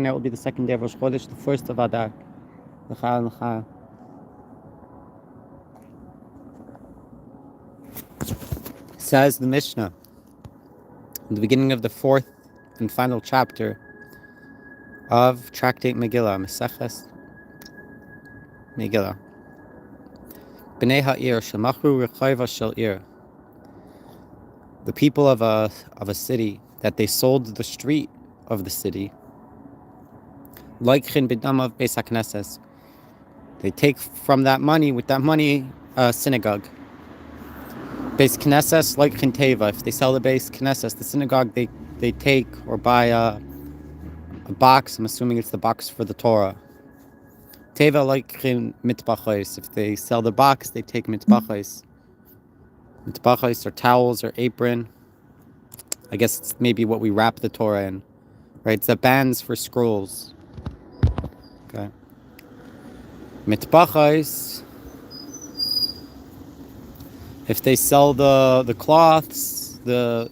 night will be the second day of Rosh Chodesh, the first of Adar. Says the Mishna, in the beginning of the fourth and final chapter of Tractate Megillah, Meseches Megillah. Bnei ha'ir shemachru rechayva shel ir. The people of a city, that they sold the street of the city. Loikhin b'dam of Beis HaKnesses. They take from that money, with that money, a synagogue. Beis Knesses, loikhin teva. If they sell the Beis Knesses, the synagogue, they take or buy a box. I'm assuming it's the box for the Torah. Teva loikhin mitbachos. If they sell the box, they take mitbachos. Mitbachos or towels or apron. I guess it's maybe what we wrap the Torah in, right? It's the bands for scrolls. Okay. Mitbachos. If they sell the cloths, the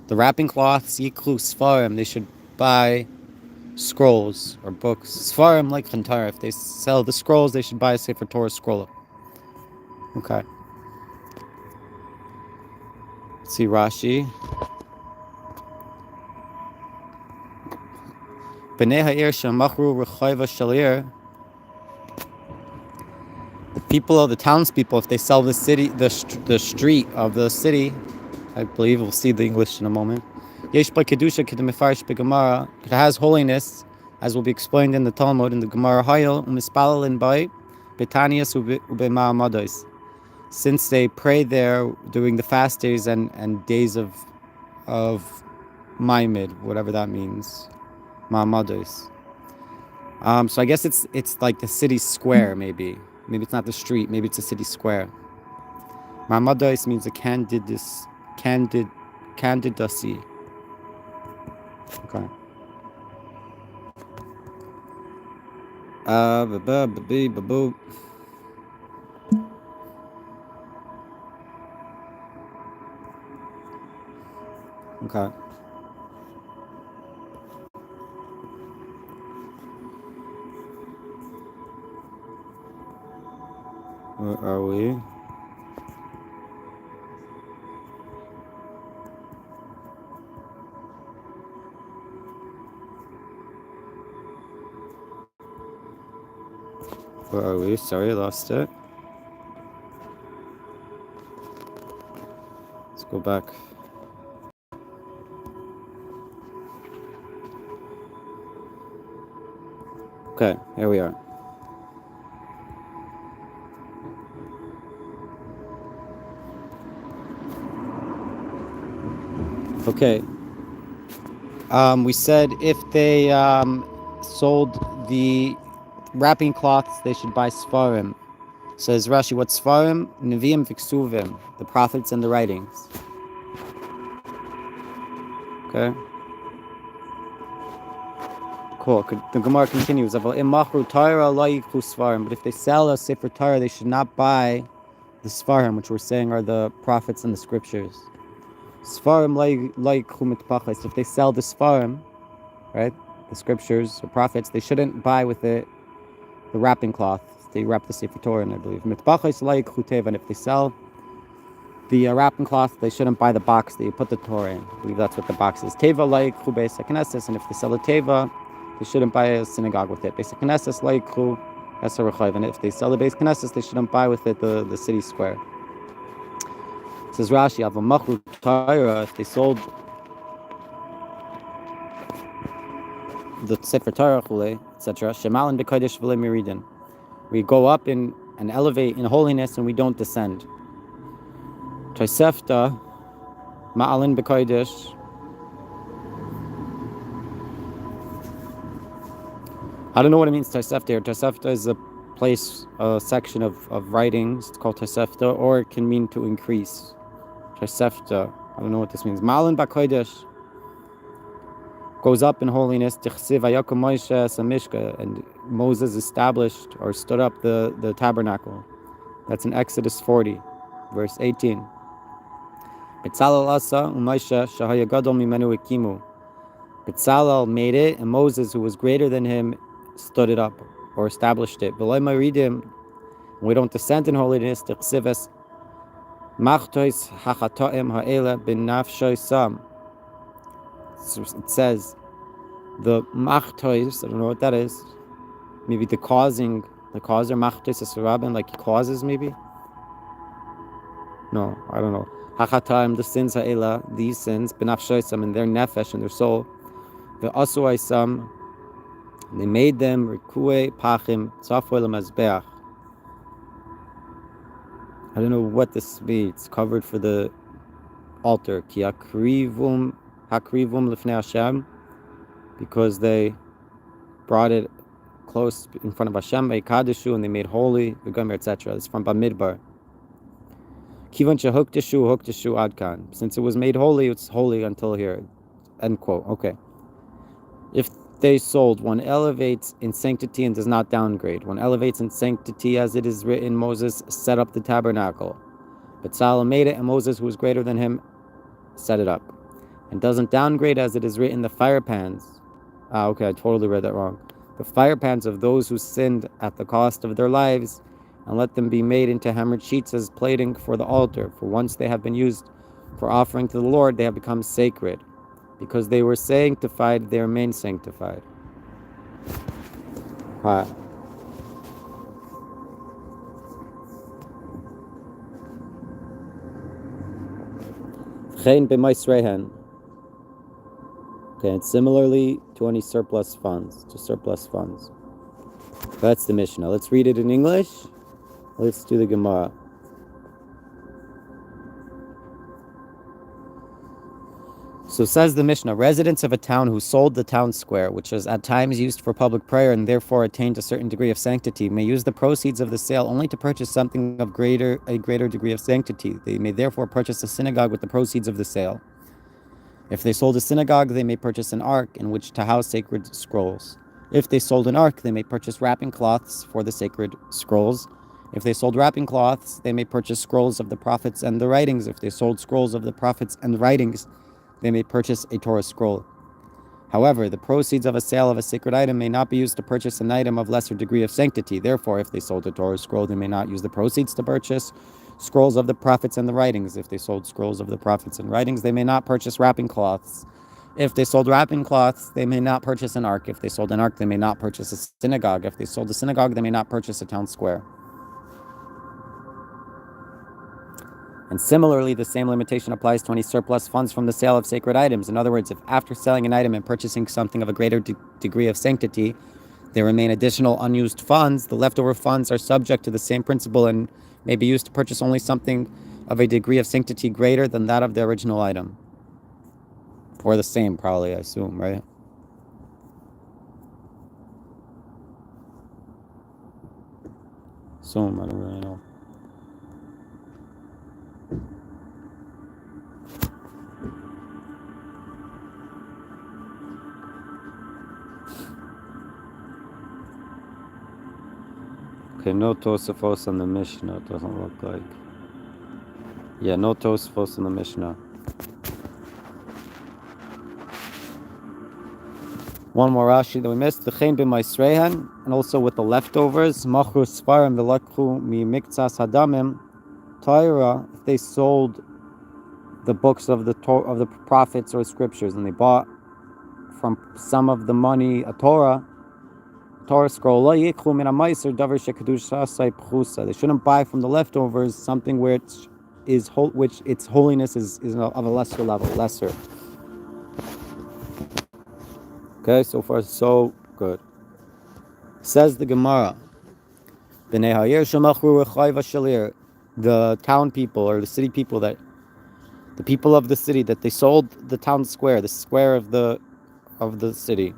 wrapping cloths, yiklu sfarim, they should buy scrolls or books. Sfarim like chantara. If they sell the scrolls, they should buy a Sefer Torah scroll. Okay. Let's see Rashi. Bnei ha'ir shemachru rechayva shalir. The people of the townspeople, if they sell the city, the street of the city, I believe we'll see the English in a moment. Yesh ba kedusha kedemefarish beGemara. It has holiness, as will be explained in the Talmud in the Gemara Hayil umispalelin bay betanias ubema'amados. Since they pray there during the fast days and days of Maimid, whatever that means, ma'amados. So I guess it's like the city square, maybe. Maybe it's not the street. Maybe it's a city square. Ma'amados means a candidacy. Okay. Okay. Where are we? Where are we? Sorry, I lost it. Let's go back. Okay, here we are. Okay. We said if they sold the wrapping cloths, they should buy Sfarim. Says Rashi, what Sfarim? Neviim v'ksuvim, the prophets and the writings. Okay. Cool. The Gemara continues. But if they sell a Sefer Torah, they should not buy the Sfarim, which we're saying are the prophets and the scriptures. Sfarim like mitbachos. If they sell the Sfarim, right, the scriptures or prophets, they shouldn't buy with it the wrapping cloth. They wrap the Sefer Torah in, I believe. Mitbachos like chutev, and if they sell the wrapping cloth, they shouldn't buy the box that you put the Torah in. I believe that's what the box is. Teva like chu Beis HaKnesses, and if they sell the teva, they shouldn't buy a synagogue with it. Beis HaKnesses like chu Eser Rechayv, and if they sell the Beis Knesses, they shouldn't buy with it the city square. It says Rashi, Avamachru Torah, if they sold the Sefer Torah, etc., Shemalin b'kodesh v'le miridin. We go up and elevate in holiness, and we don't descend. Tosefta, Ma'alin b'kodesh. I don't know what it means, Tosefta here. Tosefta is a place, a section of writings. It's called Tosefta, or it can mean to increase. Tosefta. I don't know what this means. Ma'alin b'kodesh goes up in holiness. Tichsiv Vayakom Moshe Samishka, and Moses established or stood up the tabernacle. That's in Exodus 40, verse 18. Betzalel asa u'Moshe shahaya gadol mimenu ekimu. Betzalel made it, and Moses, who was greater than him, stood it up or established it. We don't descend in holiness. Machtois hachatoim ha'ela bin nafshoy sam. It says the machtois. I don't know what that is. Maybe the causer. Machtois is rabin, like he causes, maybe. No, I don't know. Hachatoim, the sins ha'ela, these sins bin nafshoy sam, in their nefesh, in their soul. The asuai sam. They made them rikue pachim tzafoy lemazbeach. I don't know what this means. It's covered for the altar. Ki hakrivum lifnei Hashem, because they brought it close in front of Hashem, and they made holy the gomer, etc. It's from Bamidbar. Kivan shehukdeshu adkan. Since it was made holy, it's holy until here. End quote. Okay. If they sold, one elevates in sanctity and does not downgrade. One elevates in sanctity, as it is written, Moses set up the tabernacle. But Solomon made it, and Moses, who was greater than him, set it up. And doesn't downgrade, as it is written, the fire pans. Okay, I totally read that wrong. The fire pans of those who sinned at the cost of their lives, and let them be made into hammered sheets as plating for the altar. For once they have been used for offering to the Lord, they have become sacred. Because they were sanctified, they remain sanctified. Okay, and similarly to any surplus funds, That's the Mishnah. Let's read it in English. Let's do the Gemara. So says the Mishnah, residents of a town who sold the town square, which is at times used for public prayer and therefore attained a certain degree of sanctity, may use the proceeds of the sale only to purchase something of a greater degree of sanctity. They may therefore purchase a synagogue with the proceeds of the sale. If they sold a synagogue, they may purchase an ark in which to house sacred scrolls. If they sold an ark, they may purchase wrapping cloths for the sacred scrolls. If they sold wrapping cloths, they may purchase scrolls of the prophets and the writings. If they sold scrolls of the prophets and the writings, they may purchase a Torah scroll. However, the proceeds of a sale of a sacred item may not be used to purchase an item of lesser degree of sanctity. Therefore, if they sold a Torah scroll, they may not use the proceeds to purchase scrolls of the prophets and the writings. If they sold scrolls of the prophets and writings, they may not purchase wrapping cloths. If they sold wrapping cloths, they may not purchase an ark. If they sold an ark, they may not purchase a synagogue. If they sold a synagogue, they may not purchase a town square. And similarly, the same limitation applies to any surplus funds from the sale of sacred items. In other words, if after selling an item and purchasing something of a greater degree of sanctity, there remain additional unused funds, the leftover funds are subject to the same principle and may be used to purchase only something of a degree of sanctity greater than that of the original item. Or the same, probably, I assume, right? Assume, I don't really know. Okay, no Tosafos on the Mishnah, it doesn't look like. Yeah, no Tosafos on the Mishnah. One more Rashi that we missed, V'chein b'maisreihan, and also with the leftovers, Machru Svarim v'lakhu mi miktsas hadamim, Torah, if they sold the books of the prophets or scriptures, and they bought from some of the money a Torah scroll, they shouldn't buy from the leftovers something which its holiness is of a lesser level, lesser. Okay, so far so good. Says the Gemara, the town people or the city people, that the people of the city, that they sold the town square, the square of the city.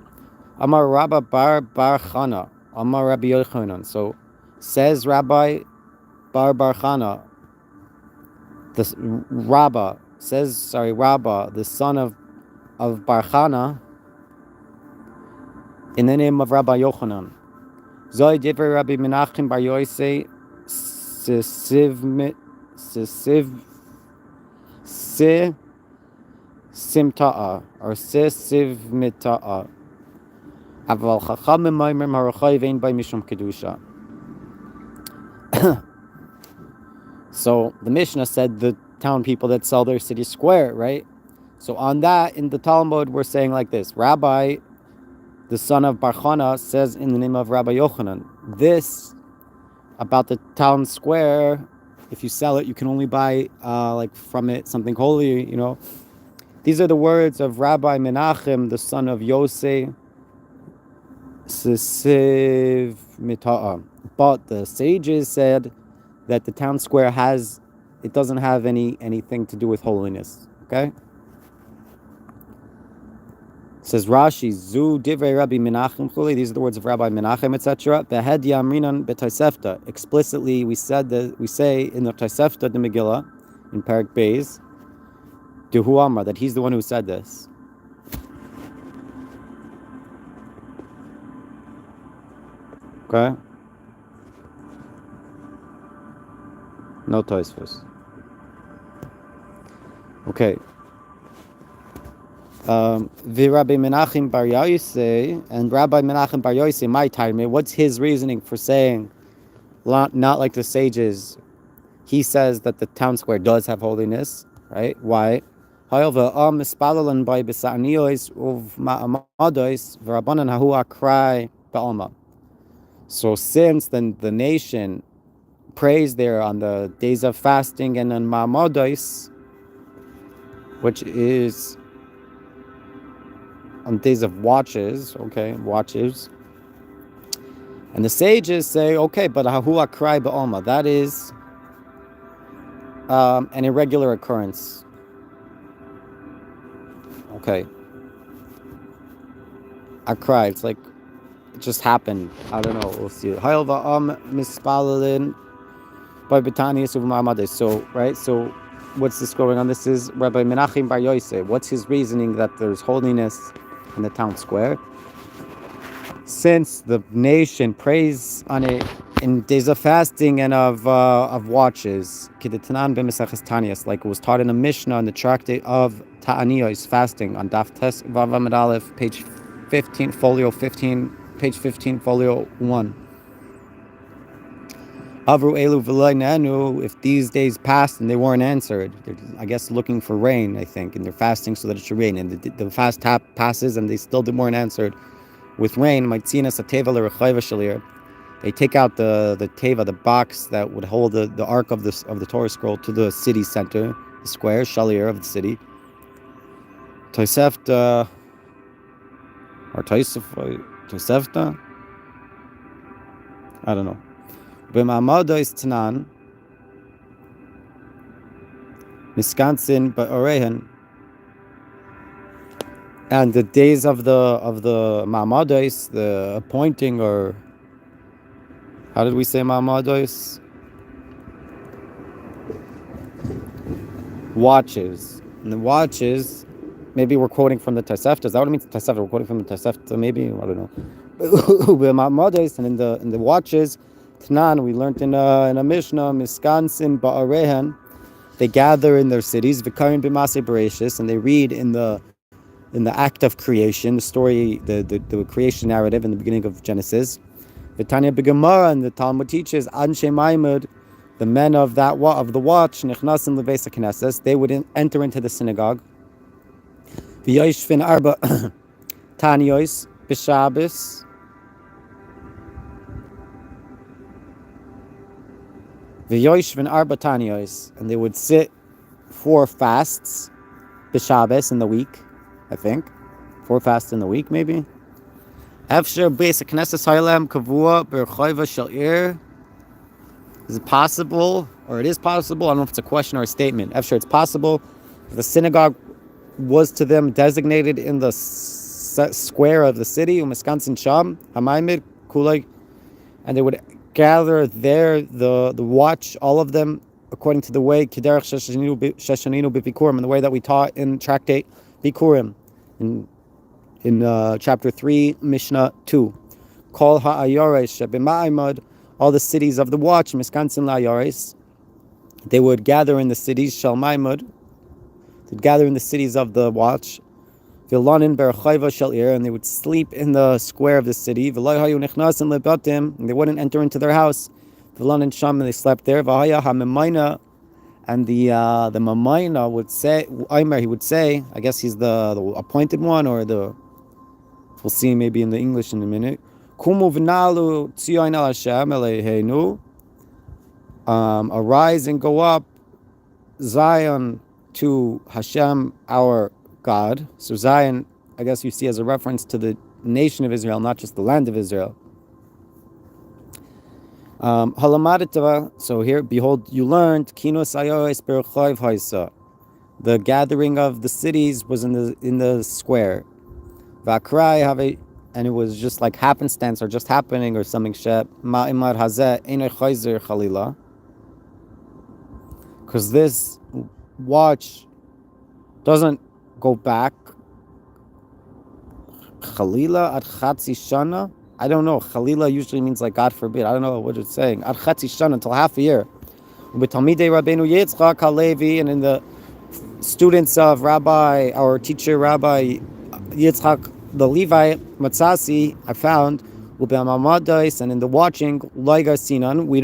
Amar Rabba Bar Chana, Amar Rabbi Yochanan. So says Rabbi Bar Chana, Rabba, the son of Bar Chana, in the name of Rabbi Yochanan. Zoi Divrei Rabbi Menachem Bar Yosei simta'a or sisiv mita'a. Aval chachamim maimer marachai vein by mishum kedusha. So the Mishnah said the town people that sell their city square, right? So on that, in the Talmud, we're saying like this: Rabbi, the son of Barchana, says in the name of Rabbi Yochanan, this about the town square. If you sell it, you can only buy like from it something holy. These are the words of Rabbi Menachem, the son of Yosef, Sisiv Mita'a. But the sages said that the town square doesn't have anything to do with holiness. Okay? It says Rashi, Zu Divrei Rabbi Menachem Chuli. These are the words of Rabbi Menachem, etc. Behed Yamrinan B'Tosefta. Explicitly, we say in the Tosefta the Megillah in Parak Beis, Dehu Amar, that he's the one who said this. Okay. No Tosfos. Okay. Rabbi Menachem Bar Yosei, and Rabbi Menachem Bar Yosei, my time, what's his reasoning for saying, not like the sages? He says that the town square does have holiness, right? Why? However, by so since then the nation prays there on the days of fasting and on Ma'amados, which is on days of watches. And the sages say, okay, but Hahu Akrai Ba'alma, that is an irregular occurrence. Okay. Akrai, it's like it just happened. I don't know. We'll see. Mispalin by Betania Suvmamade. So, right? So, what's this going on? This is Rabbi Menachem Bar Yosef. What's his reasoning that there's holiness in the town square? Since the nation prays on it in days of fasting and of watches, like it was taught in a Mishna in the tractate of Ta'aniyos, fasting, on Daf Tes Vav Amud Aleph, page 15, folio 15, page 15, folio 1. Avru elu v'lo nanu, if these days passed and they weren't answered, they're, I guess, looking for rain, I think, and they're fasting so that it should rain, and the fast passes and they still weren't answered with rain. They take out the teva, the box that would hold the ark of the Torah scroll, to the city center, the square, shalir of the city. Tosefta, or Tosefta, I don't know. B'ma'amado is Tanan, Miskansin ba'orehen, and the days of the Ma'amados, the appointing, or how did we say Ma'amados? Watches. And the watches, maybe we're quoting from the Tosefta. Is that what it means? Tosefta. We're quoting from the Tosefta, maybe? I don't know. Ma'amados, and in the watches, Tanan, we learned in a Mishnah, Miskansin ba'orehen, they gather in their cities, V'karim b'maseh bereshis, and they read in the act of creation, the story, the creation narrative in the beginning of Genesis. V'tanya b'Gemara, and the Talmud teaches, Anshe Maimud, the men of the watch, Nichnasim leveis haknesses, they would enter into the synagogue. V'yoshvin arba taniyos b'Shabbos, V'yoshvin arba taniyos, and they would sit 4 fasts b'Shabbos in the week, I think. 4 fasts in the week, maybe. Efsher beis haknesses haylem kavua b'rchoiva shel ir. Is it possible, or it is possible? I don't know if it's a question or a statement. Efsher, it's possible. The synagogue was to them designated in the square of the city, umiskansin sham hamaymid kulay, and they would gather there, the watch, all of them, according to the way Kederach Sheshaninu B'Bikurim, and the way that we taught in tractate Bikurim, in chapter 3, Mishnah 2. Kol ha'ayoresh shebima'imad, all the cities of the watch, Miskansin la'ayoresh, they would gather in the cities, Shal Maimud, to gather in the cities of the watch. And they would sleep in the square of the city. And they wouldn't enter into their house. And they slept there. And the Mamaina would say, he would say, I guess he's the appointed one, or we'll see maybe in the English in a minute. Arise and go up, Zion, to Hashem, our God. So Zion, I guess you see as a reference to the nation of Israel, not just the land of Israel. So here, behold, you learned the gathering of the cities was in the square. And it was just like happenstance or just happening or something. Because this watch doesn't go back. Chalila at chatzi shana. I don't know. Chalila usually means like God forbid. I don't know what it's saying. At chatzi shana, until half a year. With Talmidei Rabbeinu Yitzchak HaLevi, and in the students of our teacher Rabbi Yitzchak the Levite Matzasi, I found Ube'amamadais, and in the watching Laiga Sinan, we're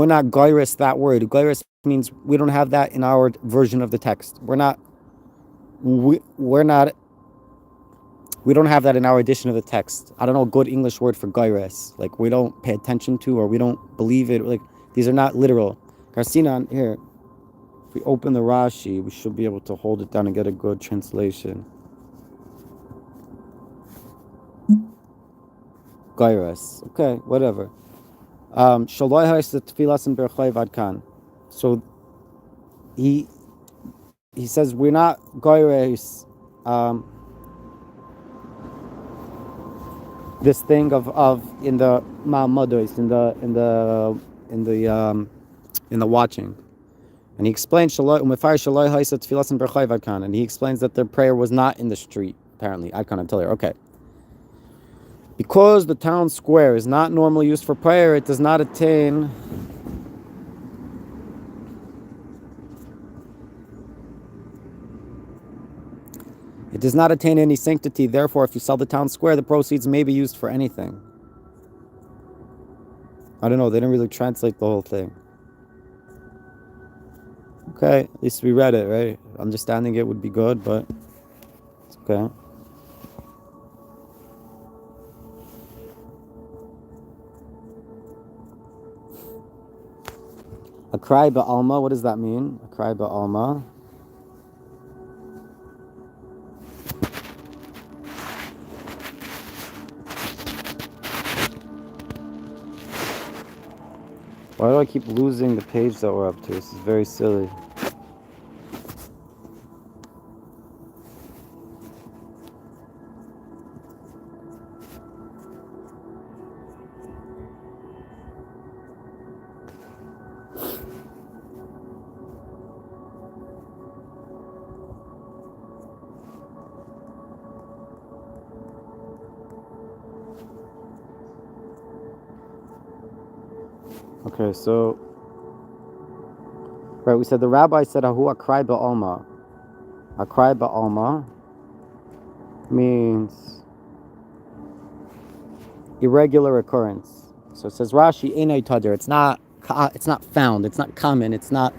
not gairis that word. Gairis means we don't have that in our version of the text. We don't have that in our edition of the text. I don't know a good English word for gairis. Like, we don't pay attention to, or we don't believe it. Like, these are not literal. Garsinan, here, if we open the Rashi, we should be able to hold it down and get a good translation. Gairis. Okay, whatever. So he says we're not gairis. This thing of in the ma'amados, in the watching, and he explains and he explains that their prayer was not in the street. Apparently, I can't tell you. Okay. Because the town square is not normally used for prayer, it does not attain any sanctity. Therefore, if you sell the town square, the proceeds may be used for anything. I don't know, they didn't really translate the whole thing. Okay, at least we read it, right? Understanding it would be good, but it's okay. Akrai ba'alma, what does that mean? Akrai ba'alma. Why do I keep losing the page that we're up to? This is very silly. Okay, so right, we said the rabbi said Ahu Akrai Ba'alma. Akrai Ba'alma means irregular occurrence. So it says Rashi Einay Tadir. It's not found, it's not common, it's not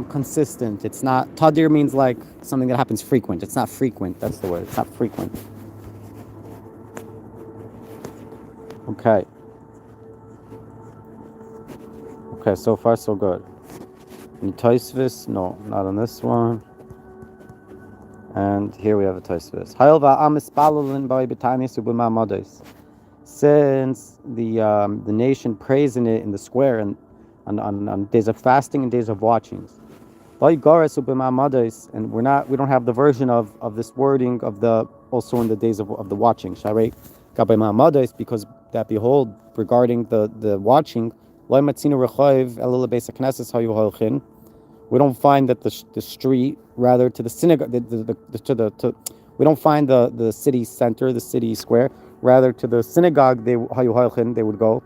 consistent. It's not Tadir means like something that happens frequent. It's not frequent, that's the word. It's not frequent. Okay. Okay, so far so good. In Tosfos, no, not on this one. And here we have a Tosfos. Since the nation prays in it in the square and on days of fasting and days of watchings. And we don't have the version of this wording of the also in the days of the watching. Because that behold, regarding the watching, we don't find that the street, rather to the synagogue, we don't find the city center, the city square, rather to the synagogue they would go.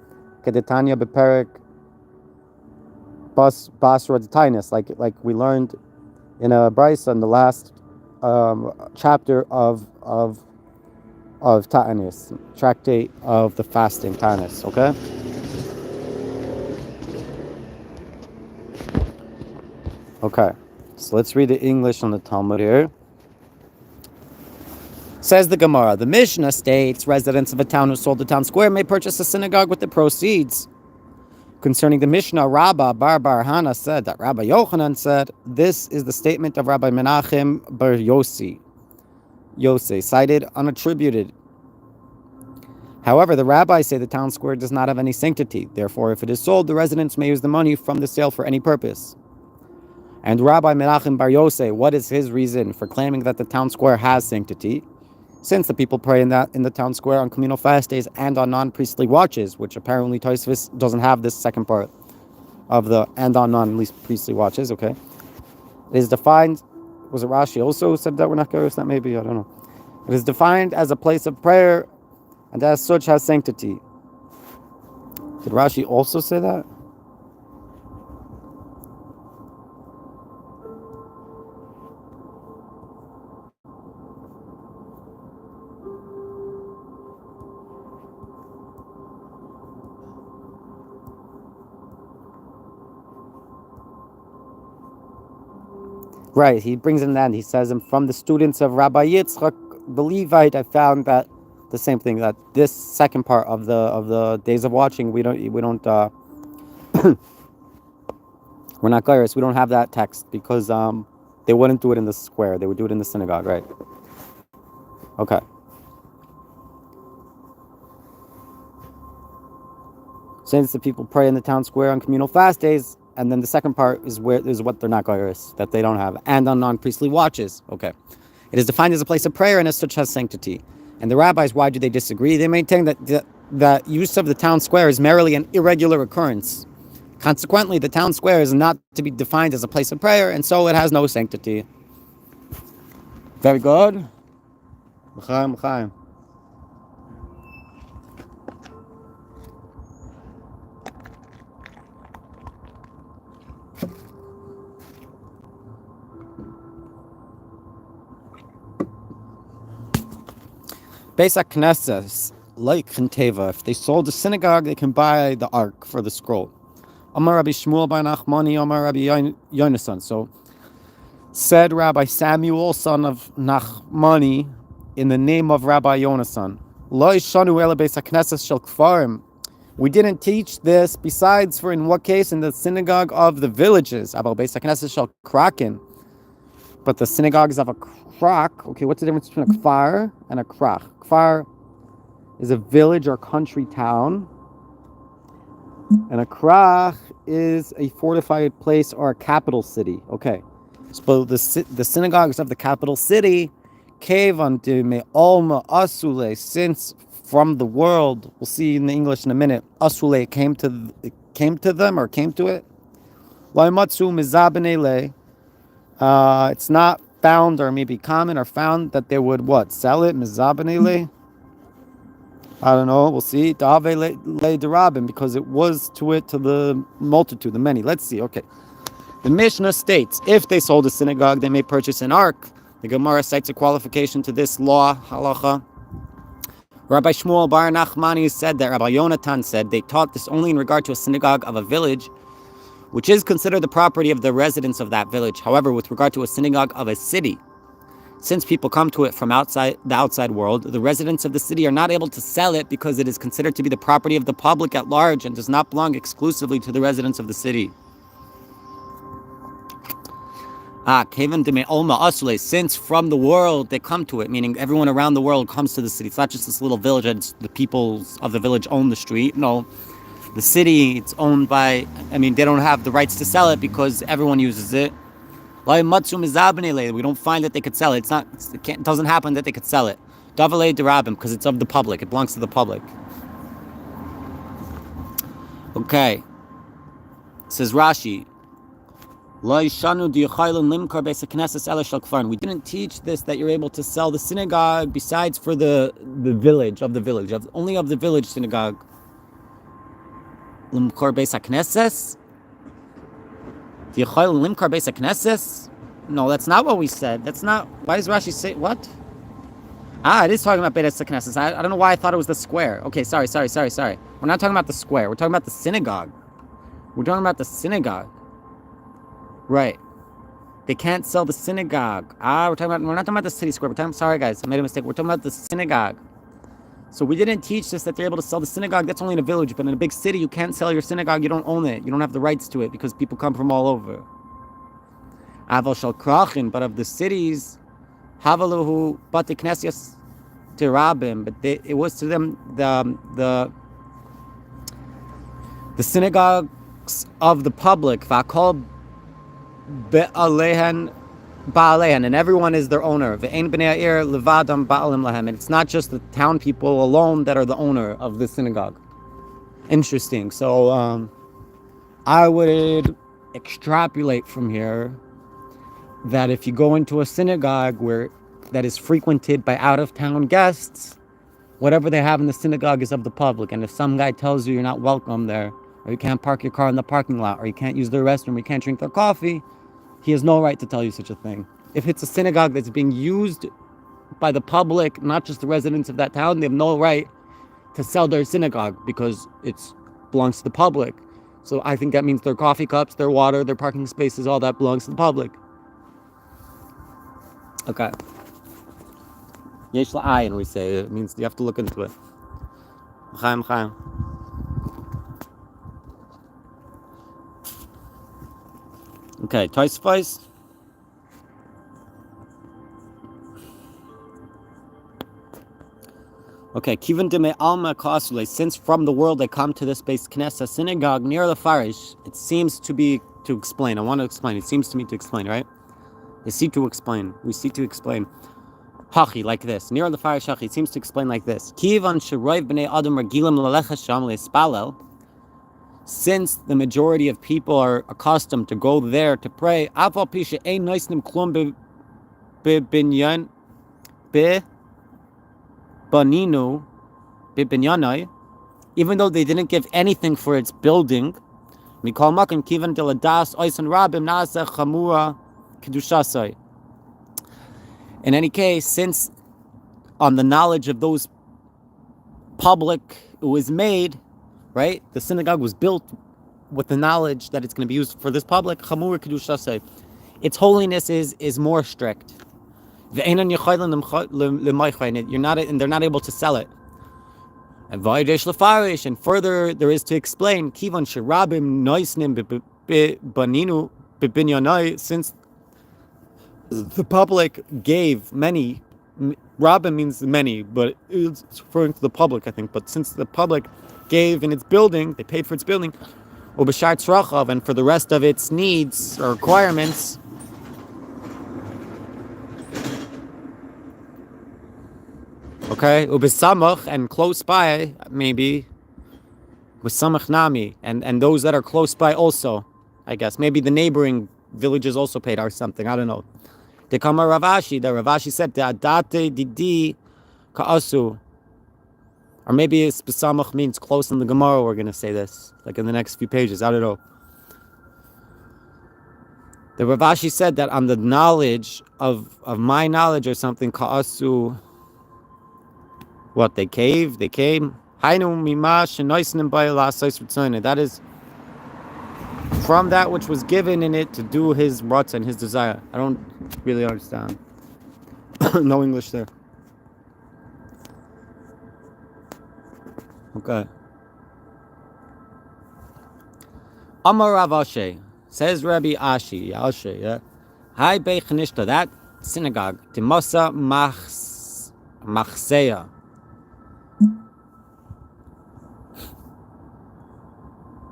basra attained, like we learned in a brisa in the last chapter of Ta'anis, tractate of the fasting Ta'anis. Okay. Okay. So let's read the English on the Talmud here. Says the Gemara, the Mishna states residents of a town who sold the town square may purchase a synagogue with the proceeds. Concerning the Mishnah, Rabba Bar Hana said that Rabbi Yochanan said, this is the statement of Rabbi Menachem bar Yossi, cited unattributed. However, the rabbis say the town square does not have any sanctity. Therefore, if it is sold, the residents may use the money from the sale for any purpose. And Rabbi Menachem bar Yossi, what is his reason for claiming that the town square has sanctity? Since the people pray in the town square on communal fast days and on non-priestly watches, which apparently Tosfos doesn't have this second part of the and on non-priestly watches. Okay, it is defined. Was it Rashi also said that we're not curious? That maybe I don't know. It is defined as a place of prayer, and as such has sanctity. Did Rashi also say that? Right, he brings in that and he says, and from the students of Rabbi Yitzchak, the Levite, I found that the same thing, that this second part of the days of watching, we don't we're not Gairis, we don't have that text because they wouldn't do it in the square, they would do it in the synagogue, right? Okay. Since the people pray in the town square on communal fast days, and then the second part is what they're not Gairis, that they don't have, and on non-priestly watches. Okay. It is defined as a place of prayer and as such has sanctity. And the rabbis, why do they disagree? They maintain that the use of the town square is merely an irregular occurrence. Consequently, the town square is not to be defined as a place of prayer, and so it has no sanctity. Very good. L'chaim. Beis HaKnesses, like Chenteva, if they sold the synagogue, they can buy the ark for the scroll. Amar Rabbi Shmuel bar Nachmani, Amar Rabbi Yonasan. So said Rabbi Samuel, son of Nachmani, in the name of Rabbi Yonasan, Lo yishanu ela Beis HaKnesses shel kfarim. We didn't teach this besides for in what case? In the synagogue of the villages. Abal Beis HaKnesses shel kraken. But the synagogues of a krak, okay, what's the difference between a kfar and a krach? Kfar is a village or country town, and a krach is a fortified place or a capital city. Okay, so the synagogues of the capital city, kevan de me'olma asule, since from the world, we'll see in the English in a minute, asule came to them or came to it. Laimatsu mizabene. It's not found or maybe common or found that they would sell it mizabene. I don't know, we'll see. Dave le derabim, because it was to the multitude, the many. Let's see. Okay, the Mishnah states if they sold a synagogue, they may purchase an ark. The Gemara cites a qualification to this law halacha. Rabbi Shmuel bar Nachmani said that Rabbi Yonatan said they taught this only in regard to a synagogue of a village, which is considered the property of the residents of that village. However, with regard to a synagogue of a city, since people come to it from the outside world, the residents of the city are not able to sell it because it is considered to be the property of the public at large and does not belong exclusively to the residents of the city. Since from the world they come to it, meaning everyone around the world comes to the city. It's not just this little village and the people of the village own the street. No. The city, it's owned by, they don't have the rights to sell it because everyone uses it. We don't find that they could sell it. It doesn't happen that they could sell it. Davale derabim, because it's of the public. It belongs to the public. Okay. Says Rashi, we didn't teach this that you're able to sell the synagogue besides for the village, only of the village synagogue. L'mkor Beis HaKnesses, No, that's not what we said. That's not. Why does Rashi say what? It is talking about Beis HaKnesses. I don't know why I thought it was the square. Okay, sorry. We're not talking about the square. We're talking about the synagogue. Right. They can't sell the synagogue. We're not talking about the city square. Sorry guys, I made a mistake. We're talking about the synagogue. So we didn't teach this that they're able to sell the synagogue. That's only in a village, but in a big city, you can't sell your synagogue. You don't own it. You don't have the rights to it because people come from all over. Aval shal krachin, but of the cities, havaluhu bate knesias tirabim, but it was to them the synagogues of the public. V'akol be'alehen ba'alehen, and everyone is their owner. Ve'ein b'nei ha'ir levadam ba'alim lahem, and it's not just the town people alone that are the owner of the synagogue. Interesting. So I would extrapolate from here that if you go into a synagogue that is frequented by out-of-town guests, whatever they have in the synagogue is of the public. And if some guy tells you you're not welcome there, or you can't park your car in the parking lot, or you can't use their restroom, or you can't drink their coffee, he has no right to tell you such a thing. If it's a synagogue that's being used by the public, not just the residents of that town, they have no right to sell their synagogue because it belongs to the public. So I think that means their coffee cups, their water, their parking spaces, all that belongs to the public. Okay. Yesh la'ayin, we say. It means you have to look into it. Chaim. Okay, Tosfos. Okay, Kivan de me alma kasule. Since from the world they come to this base Knesset synagogue near the Farish, it seems to be to explain. I want to explain. It seems to me to explain, right? We see to explain. Hachi, like this. Near the Farish Hachi, it seems to explain like this. Kivan sheroiv b'nei adam regilim lalecha sham le'spalel. Since the majority of people are accustomed to go there to pray, even though they didn't give anything for its building, in any case, since on the knowledge of those public it was made, right? The synagogue was built with the knowledge that it's going to be used for this public. Its holiness is more strict. And they're not able to sell it. And further, there is to explain, since the public gave many, Rabim means many, but it's referring to the public, I think. But since the public gave in its building, they paid for its building, and for the rest of its needs or requirements, okay, ubesamach, and close by, maybe, ubesamach nami, and those that are close by also, I guess. Maybe the neighboring villages also paid or something, I don't know. Dekama Ravashi, the Ravashi said, Adate didi ka'asu. Or maybe besamach means close in the Gemara, we're going to say this, like in the next few pages, I don't know. The Ravashi said that on the knowledge of my knowledge or something, ka'asu, what, they came? That is from that which was given in it to do his ratzon and his desire. I don't really understand. No English there. Okay. Amar Rav Ashe, says Rabbi Ashe, yeah. Hi Beit Chanishta, that synagogue, Timasa Machseya.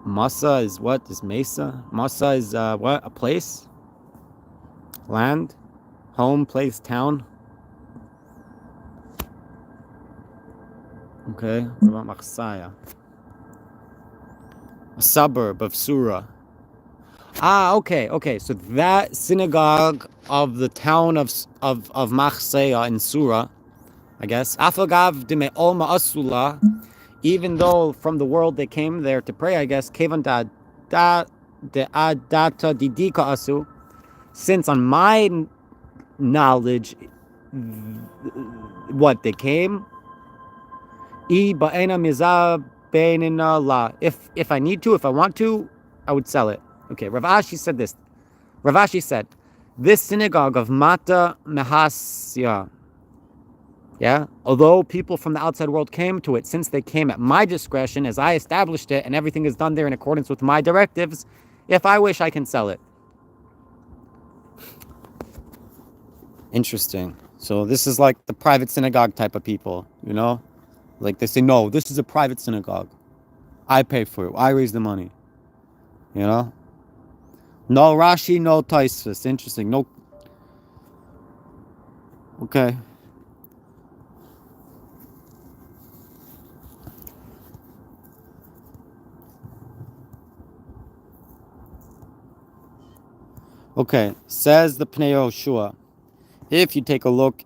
Masa is what? Is Mesa? Masa is what? A place? Land? Home, place, town? Okay, what about Machsaya? A suburb of Surah. Okay. So that synagogue of the town of Machsaya in Surah, I guess. Afagav dime olma asula. Even though from the world they came there to pray, I guess, Kevan da de adata didika asu, since on my knowledge, what they came, if I need to, if I want to, I would sell it. Okay, Rav Ashi said this. Rav Ashi said, this synagogue of Mata Mehasya, yeah, although people from the outside world came to it, since they came at my discretion, as I established it, and everything is done there in accordance with my directives, if I wish, I can sell it. Interesting. So this is like the private synagogue type of people, you know? Like they say, no, this is a private synagogue. I pay for it. I raise the money. You know? No Rashi, no Tosfos. Interesting. No. Okay. Okay. Says the Pnei Yehoshua. If you take a look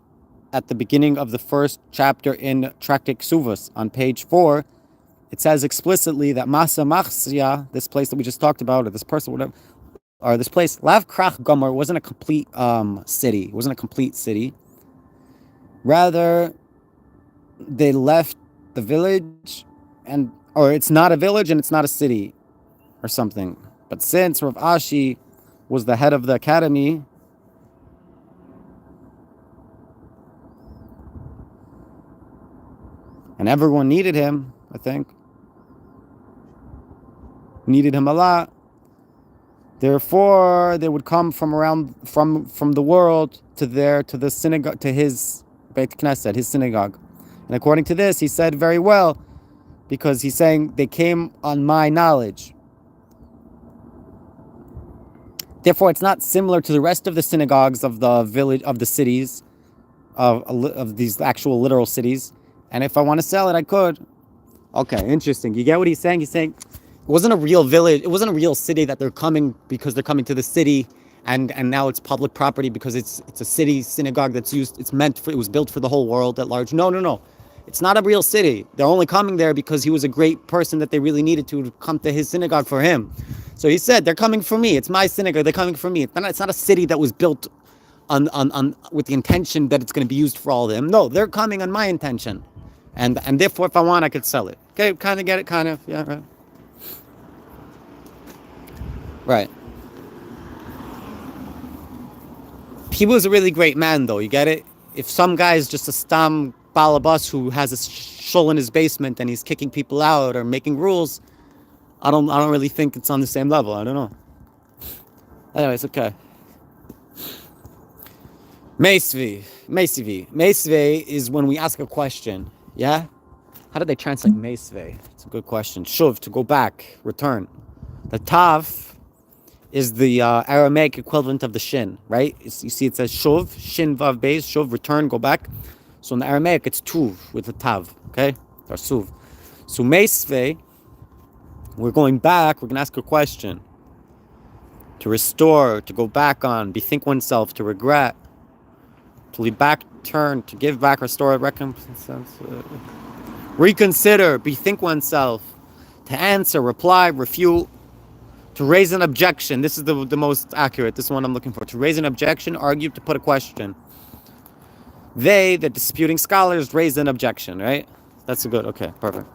at the beginning of the first chapter in Tractate Ksuvos on page 4, it says explicitly that Masa Machsia, this place that we just talked about, or this person, whatever, or this place, Lav Krach Gomer, wasn't a complete city. It wasn't a complete city. Rather, they left the village, or it's not a village and it's not a city, or something. But since Rav Ashi was the head of the academy, and everyone needed him, I think. Needed him a lot. Therefore, they would come from around from the world to the synagogue, to his Beit Knesset, his synagogue. And according to this, he said very well, because he's saying they came on my knowledge. Therefore, it's not similar to the rest of the synagogues of the village, of the cities, of these actual literal cities. And if I want to sell it, I could. Okay, interesting. You get what he's saying? He's saying it wasn't a real village. It wasn't a real city that they're coming because they're coming to the city, and now it's public property because it's a city synagogue that's used. It was built for the whole world at large. No. It's not a real city. They're only coming there because he was a great person that they really needed to come to his synagogue for him. So he said, they're coming for me. It's my synagogue. They're coming for me. It's not a city that was built on with the intention that it's going to be used for all of them. No, they're coming on my intention. And therefore, if I want, I could sell it. Okay, kind of get it, kind of. Yeah, right. Right. He was a really great man, though. You get it? If some guy is just a stam balabas who has a shul in his basement and he's kicking people out or making rules, I don't really think it's on the same level. I don't know. Anyways, okay. Meisvi is when we ask a question. Yeah? How did they translate meisve? It's a good question. Shuv, to go back, return. The tav is the Aramaic equivalent of the shin, right? You see it says shuv, shin vav beis, shuv, return, go back. So in the Aramaic, it's tuv with the tav, okay? Or suv. So meisve, we're going back, we're going to ask a question. To restore, to go back on, bethink oneself, to regret, to lead back, turn, to give back, restore, recompense, reconsider, bethink oneself, to answer, reply, refute, to raise an objection. This is the most accurate. This is one I'm looking for. To raise an objection, argue, to put a question. They, the disputing scholars, raised an objection, right? That's a good, okay, perfect.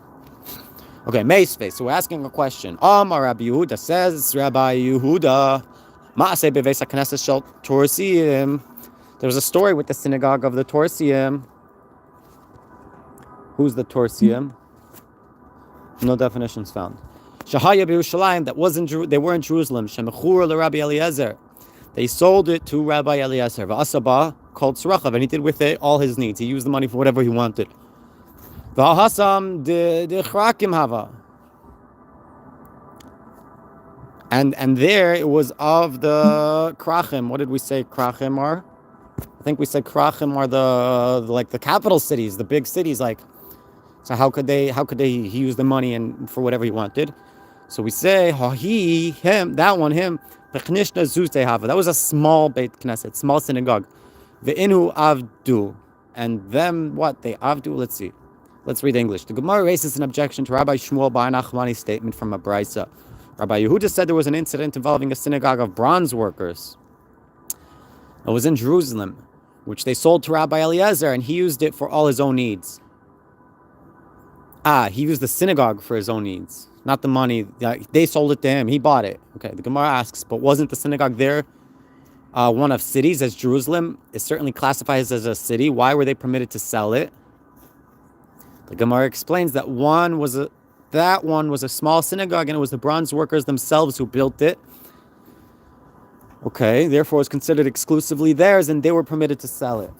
Okay, Meisve, so we're asking a question. Amar Rabbi Yehuda, says Rabbi Yehuda, Ma'aseh beveis HaKnesset shel Torsiim. There was a story with the synagogue of the Torsiim. Who's the Torsiim? No definitions found. Shahaya b'Yerushalayim, that wasn't, they were in Jerusalem. Shemechur leRabbi Eliezer. They sold it to Rabbi Eliezer. V'asaba called Sarachav, and he did with it all his needs. He used the money for whatever he wanted. V'ahasam de chrakim hava. And there it was of the krachim. What did we say krachim are? I think we said krachim are the capital cities, the big cities. Like, so how could he use the money and for whatever he wanted? So we say him, that one, him. That was a small Beit Knesset, small synagogue. Ve'inu avdu, and them what they avdu. Let's see. Let's read English. The Gemara raises an objection to Rabbi Shmuel Bar Nachmani's statement from a brisa. Rabbi Yehuda said there was an incident involving a synagogue of bronze workers. It was in Jerusalem, which they sold to Rabbi Eliezer, and he used it for all his own needs. He used the synagogue for his own needs, not the money. They sold it to him. He bought it. Okay, the Gemara asks, but wasn't the synagogue there one of cities, as Jerusalem is certainly classified as a city? Why were they permitted to sell it? The Gemara explains that one was a small synagogue, and it was the bronze workers themselves who built it. Okay, therefore it's considered exclusively theirs, and they were permitted to sell it.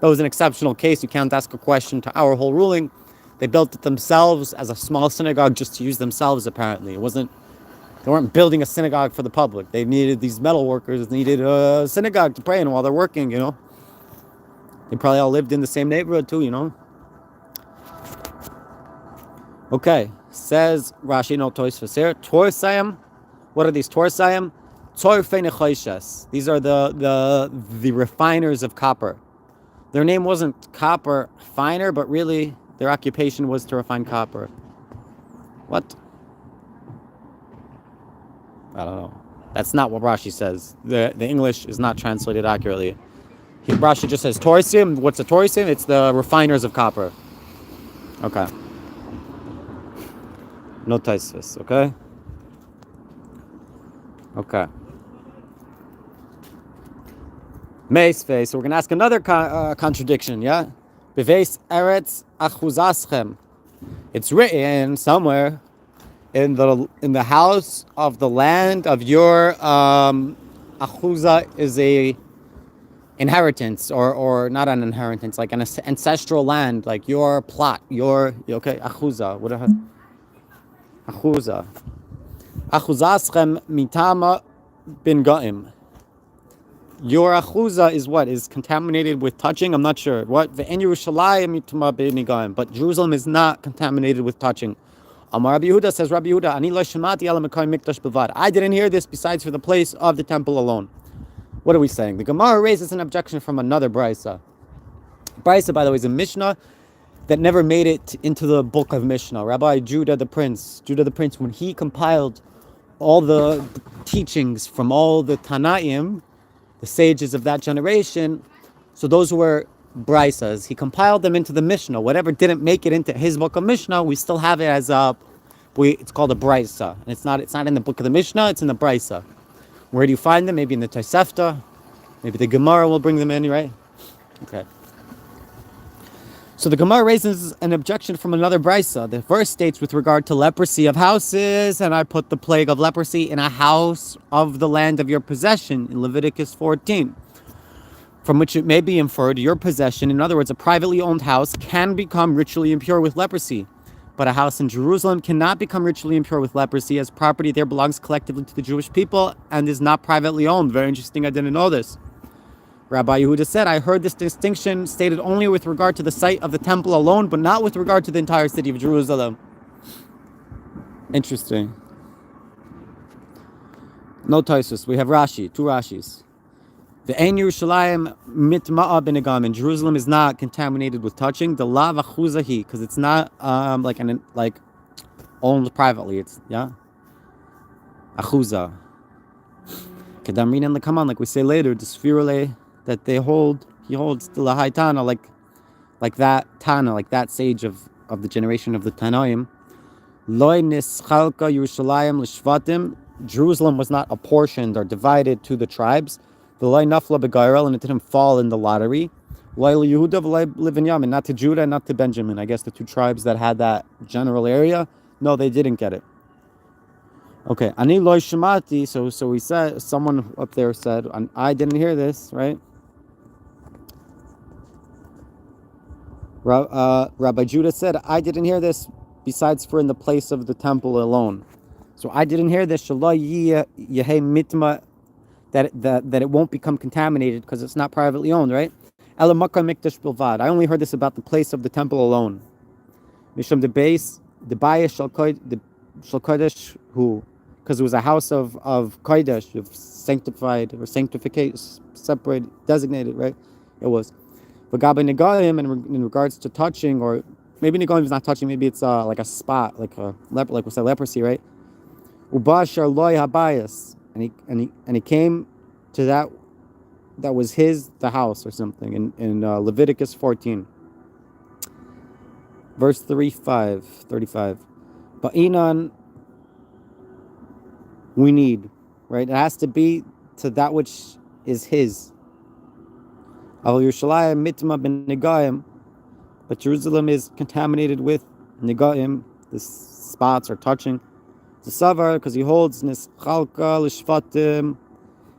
That was an exceptional case. You can't ask a question to our whole ruling. They built it themselves as a small synagogue just to use themselves, apparently. They weren't building a synagogue for the public. These metal workers needed a synagogue to pray in while they're working, They probably all lived in the same neighborhood too, Okay, says Rashi, no Tosfos here. Torsayim. What are these Torsayim? Torfei nechoishes. These are the refiners of copper. Their name wasn't copper finer, but really their occupation was to refine copper. What? I don't know. That's not what Rashi says. The English is not translated accurately. Rashi just says Torsim. What's a Torsim? It's the refiners of copper. Okay. No Tosfos, okay? Okay. Meisvei. So we're going to ask another contradiction, yeah? Beveis eretz achuzaschem. It's written somewhere in the house of the land of your achuza is a inheritance or not an inheritance, like an ancestral land, like your plot, okay, achuza. What achuza? Achuzaschem mitama bin goim. Your achuza is what? Is contaminated with touching? I'm not sure. What? Ve'en Yerushalayim mitama bin goim. But Jerusalem is not contaminated with touching. Amar Rabbi Yehuda, says Rabbi Yehuda, Ani lo shemati ala mekayim mikdash bavad. I didn't hear this besides for the place of the temple alone. What are we saying? The Gemara raises an objection from another brisa. Brisa, by the way, is a Mishna that never made it into the book of Mishnah. Rabbi Judah the Prince, when he compiled all the teachings from all the Tanaim, the sages of that generation, so those were Brisas, he compiled them into the Mishnah. Whatever didn't make it into his book of Mishnah, we still have it as it's called a Brisa. And it's not in the book of the Mishnah, it's in the Brisa. Where do you find them? Maybe in the Tosefta, maybe the Gemara will bring them in, right? Okay. So the Gemara raises an objection from another brisa. The verse states with regard to leprosy of houses, and I put the plague of leprosy in a house of the land of your possession in Leviticus 14. From which it may be inferred your possession, in other words, a privately owned house, can become ritually impure with leprosy. But a house in Jerusalem cannot become ritually impure with leprosy, as property there belongs collectively to the Jewish people and is not privately owned. Very interesting, I didn't know this. Rabbi Yehuda said, I heard this distinction stated only with regard to the site of the temple alone, but not with regard to the entire city of Jerusalem. Interesting. No Tosfos. We have Rashi, two Rashis. The Ein Yerushalayim mitma'a benegam. And Jerusalem is not contaminated with touching. The lav achuzahi, because it's not like owned privately. It's achuza. Kedamrin and come on, like we say later, the sphirale that he holds the lahai tana, like that tana, like that sage of the generation of the Tanaim. Loi nischalka Yerushalayim l'shvatim. Jerusalem was not apportioned or divided to the tribes. The loi nafla begairel, and it didn't fall in the lottery. Loi Yehuda v'loi Binyamin, not to Judah, not to Benjamin. I guess the two tribes that had that general area. No, they didn't get it. Okay, ani loy shemati. So we said, someone up there said, I didn't hear this, right? Rabbi Judah said, I didn't hear this besides for in the place of the temple alone. So I didn't hear this shalai yehei mitma, that it won't become contaminated because it's not privately owned, right? Ela makam mikdash bilvad. I only heard this about the place of the temple alone. Mishum the base, the bayis shal kodesh who, because it was a house of kodesh, of sanctified or sanctification, separated, designated, right? It was. V'gabe negayim, and in regards to touching or maybe Negaim is not touching. Maybe it's like a spot, like a like we said, leprosy, right? Ubashar loy habayas, and he came to that was the house or something in Leviticus 14, verse 35. Ba'inan, we need, right? It has to be to that which is his. Al Yerushalayim mitma ben Negaim, but Jerusalem is contaminated with Negaim, the spots or touching. The Savar, because he holds Nischalka l'shvatim,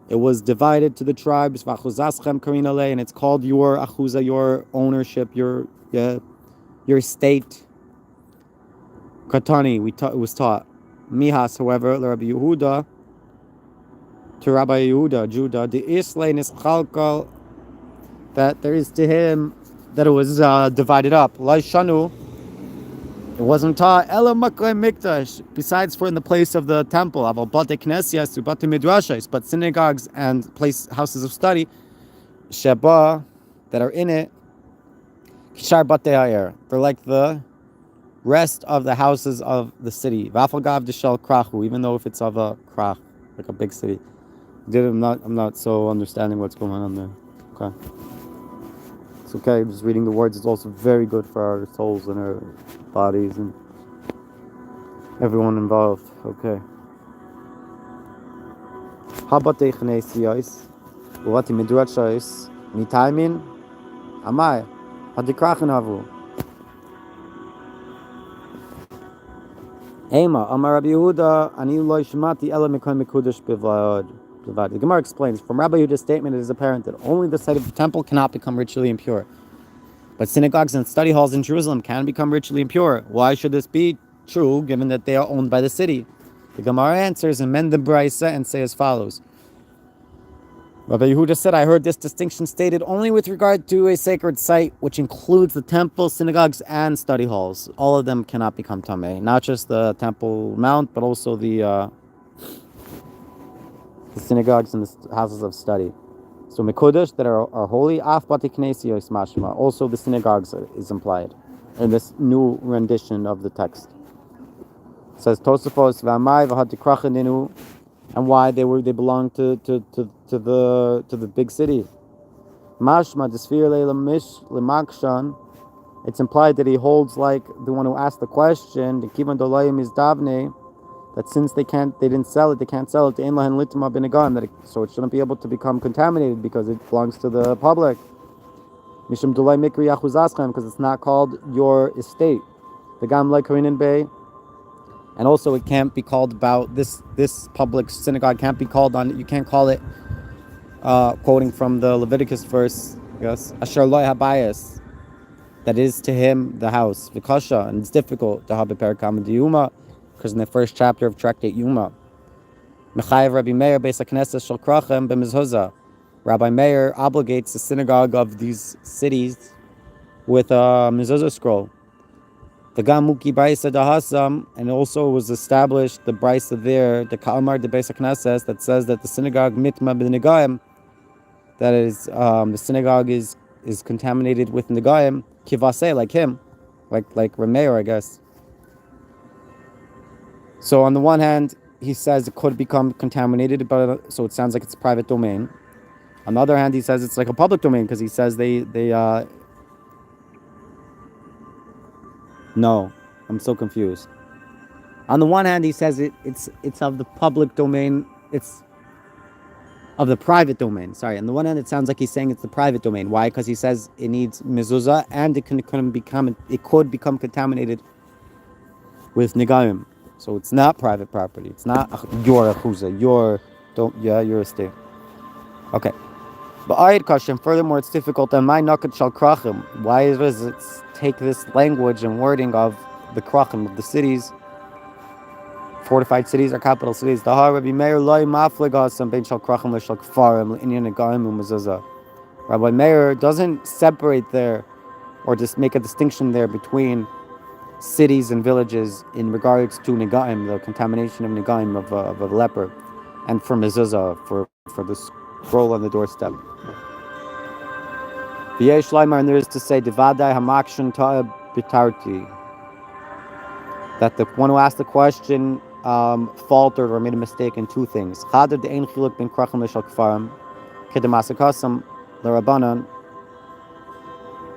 it was divided to the tribes, v'achuzaschem karina le, and it's called your achuza, your ownership, your estate. Katani, it was taught. Mihas, however, Rabbi Yehuda, to Rabbi Yehuda, Judah, the Islay Nischalka, that there is to him that it was divided up. Laishanu, it wasn't taught. Ela maklei mikdash, besides for in the place of the temple. Aval bate knesias ubate midrashos, but synagogues and houses of study, sheba, that are in it, kishar bate ha'er, they're like the rest of the houses of the city. Vafalgav deshel krachu, even though if it's of a krach, like a big city. I'm not so understanding what's going on there. Okay. It's okay, just reading the words is also very good for our souls and our bodies and everyone involved. Okay. Habate chnesios, uvati midrashos, nitaimin, amai, hadikrachen havu. Ema, Amar Rabbi Yehuda, ani lo shmati ela mikol mikudash bivlad. The Gemara explains, from Rabbi Yehuda's statement, it is apparent that only the site of the temple cannot become ritually impure. But synagogues and study halls in Jerusalem can become ritually impure. Why should this be true, given that they are owned by the city? The Gemara answers, amend the Braisa and say as follows. Rabbi Yehuda said, I heard this distinction stated only with regard to a sacred site, which includes the temple, synagogues, and study halls. All of them cannot become tameh. Not just the Temple Mount, but also the synagogues and the houses of study. So mikudash, that are holy, af bati knesios mashma. Also the synagogues is implied in this new rendition of the text. It says Tosafos v'amai v'hatikrachaninu, and why they belong to the big city. Mashma desfir le'lamish lemakshan. It's implied that he holds like the one who asked the question. The kivan dolayim is davne, that since they didn't sell it, they can't sell it to Inlahan Litma Binagan, so it shouldn't be able to become contaminated because it belongs to the public. Mishum Dulai Mikri Yachuzaschem, because it's not called your estate. The Gam Lai Karinin Bay, and also it can't be called about this public synagogue can't be called on. You can't call it quoting from the Leviticus verse, yes, Asher Loi Habayas, that is to him the house, Vikasha, and it's difficult to have a Perakam Diyuma. Because in the first chapter of Tractate Yuma, Mechayev Rabbi Meir Beis HaKnesses Shel Krachem b'Mizhoza, Rabbi Meir obligates the synagogue of these cities with a Mizhoza scroll. The Gamuki Braisa Dahasam, and also was established the Braisa there, the Kalmar de Beis HaKnesses, that says that the synagogue Mitma b'Negaim, that is, the synagogue is contaminated with Negaim, Kivaseh, like him, like Rabbi Meir, I guess. So on the one hand, he says it could become contaminated, but so it sounds like it's private domain. On the other hand, he says it's like a public domain because he says no, I'm so confused. On the one hand, he says it's of the public domain. It's of the private domain. Sorry. On the one hand, it sounds like he's saying it's the private domain. Why? Because he says it needs mezuzah and it could become contaminated with negaim. So it's not private property. It's not your achuza, your estate. Okay. But ayid question. Furthermore, it's difficult. And my nakat shal krachim. Why does it take this language and wording of the krachim of the cities, fortified cities or capital cities? The Rabbi Meir loy maflegasam ben shal krachim l'shal kfarim l'inyan negaim u'mezuzah. Rabbi Meir doesn't separate there, or just make a distinction there between cities and villages in regards to negaim, the contamination of negaim of a leper, and for mezuzah, for the scroll on the doorstep. V'yesh laimar, and there is to say, Devadai hamakshan ta'ab bitarti. That the one who asked the question faltered or made a mistake in two things. Chadar de'ein chiluk ben krachim l'shal kfarim kedemasakasam l'Rabbanan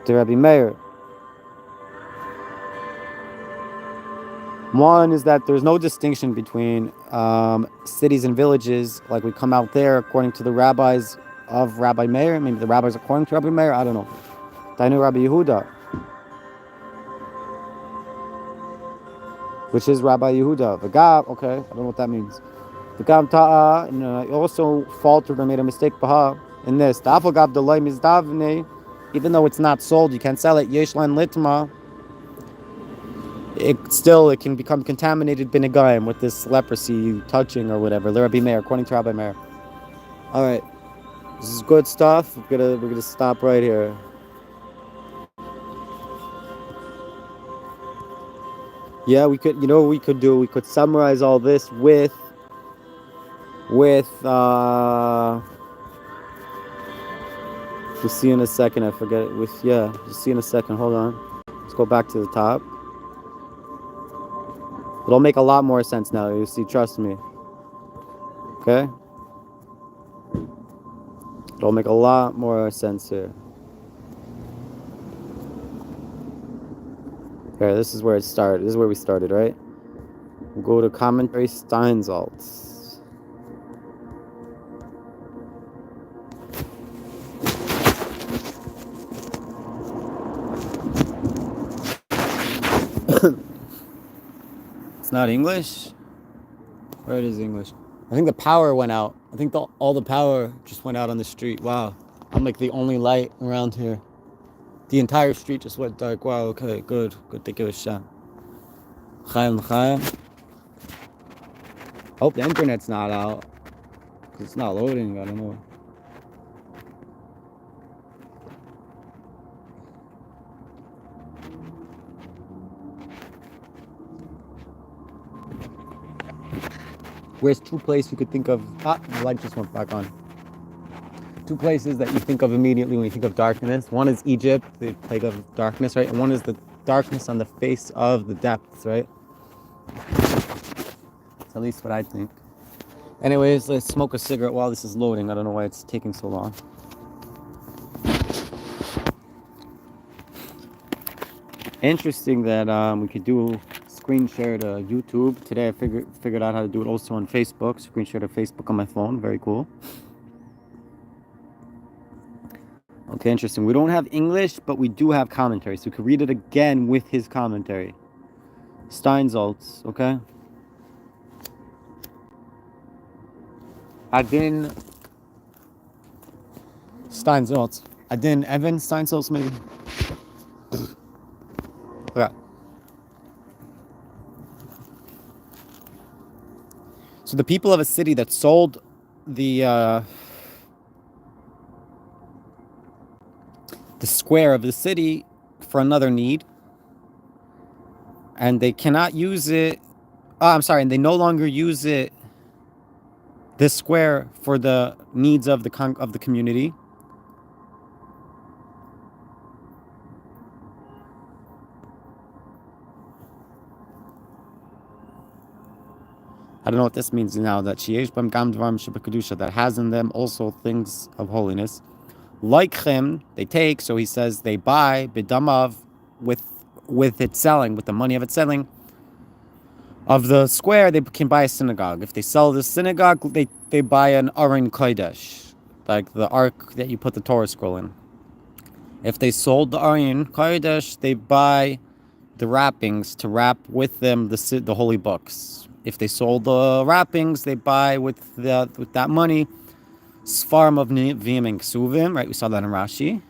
de Rabbi Meir. One is that there's no distinction between cities and villages, like we come out there according to the rabbis of Rabbi Meir, maybe the rabbis according to Rabbi Meir, I don't know. Dainu Rabbi Yehuda, which is Rabbi Yehuda. V'gam, okay, I don't know what that means. V'gam ta'a, and also faltered or made a mistake baha in this. Ta'afagav delay mizdavne, even though it's not sold, you can't sell it. Yeshlan litma. It can become contaminated binagayim with this leprosy touching or whatever. Rabbi Meir, according to Rabbi Meir. All right, this is good stuff. We're gonna stop right here. Yeah, we could. You know what we could do? We could summarize all this with. We'll see in a second. I forget. We'll see in a second. Hold on. Let's go back to the top. It'll make a lot more sense now. You see, trust me. Okay? It'll make a lot more sense here. Okay, this is where it started. This is where we started, right? We'll go to commentary Steinsaltz. It's not English? Where it is English? I think the power went out. I think all the power just went out on the street. Wow. I'm like the only light around here. The entire street just went dark. Wow, okay, good. Good to give a shot. Chaim. Hope the internet's not out. Because it's not loading, I don't know. Where's two places you could think of? The light just went back on. Two places that you think of immediately when you think of darkness. One is Egypt, the plague of darkness, right? And one is the darkness on the face of the depths, right? That's at least what I think. Anyways, let's smoke a cigarette while this is loading. I don't know why it's taking so long. Interesting that we could do screen share to YouTube. Today I figured out how to do it also on Facebook. Screen share to Facebook on my phone. Very cool. Okay, interesting. We don't have English, but we do have commentary. So we could read it again with his commentary. Steinsaltz, okay? Adin Steinsaltz. Adin Evan Steinsaltz, maybe? Okay. So the people of a city that sold the square of the city for another need, and they cannot use it. And they no longer use it. This square for the needs of the community. I don't know what this means now. That that has in them also things of holiness. Like him, they take. So he says they buy bidamav with it selling, with the money of it selling. Of the square, they can buy a synagogue. If they sell the synagogue, they buy an Aron Kodesh, like the ark that you put the Torah scroll in. If they sold the Aron Kodesh, they buy the wrappings to wrap with them the holy books. If they sold the wrappings, they buy with that money Sfarim of Nevi'im and Ksuvim, right? We saw that in Rashi.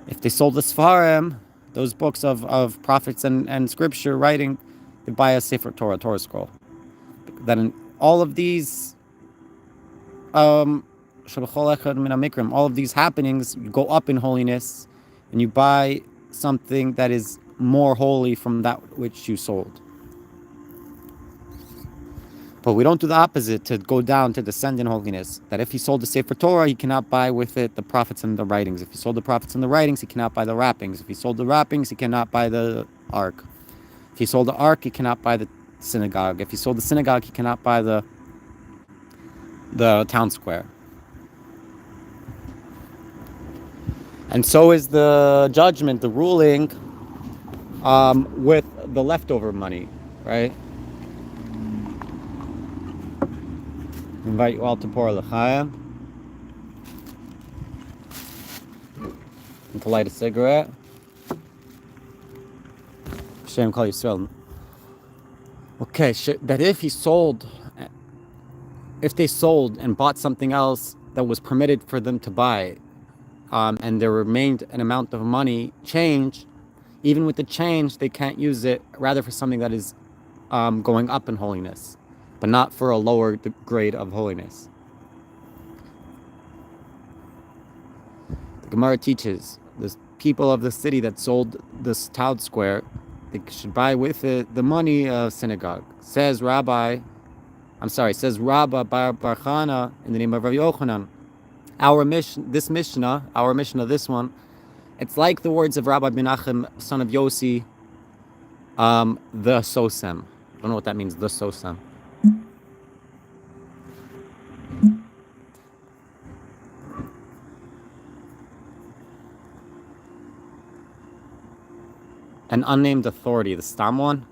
If they sold the Sfarim, those books of prophets and scripture writing, they buy a Sefer Torah scroll. That in all of these, all of these happenings, you go up in holiness, and you buy something that is more holy from that which you sold. But we don't do the opposite, to go down, to descend in holiness. That if he sold the Sefer Torah, he cannot buy with it the prophets and the writings. If he sold the prophets and the writings, he cannot buy the wrappings. If he sold the wrappings, he cannot buy the ark. If he sold the ark, he cannot buy the synagogue. If he sold the synagogue, he cannot buy the town square. And so is the judgment, the ruling, with the leftover money, right? I invite you all to pour l'chaim and to light a cigarette. Hashem Kol Yisrael. Okay, that if they sold and bought something else that was permitted for them to buy, and there remained an amount of money, change, even with the change, they can't use it, rather for something that is going up in holiness, but not for a lower grade of holiness. The Gemara teaches the people of the city that sold this town square, they should buy with it the money of synagogue. Says Rabbi Bar Chana in the name of Rav Yochanan. This Mishnah, this one, it's like the words of Rabbi Menachem, son of Yossi, the Sosem. I don't know what that means, the Sosem. An unnamed authority, the Stam one.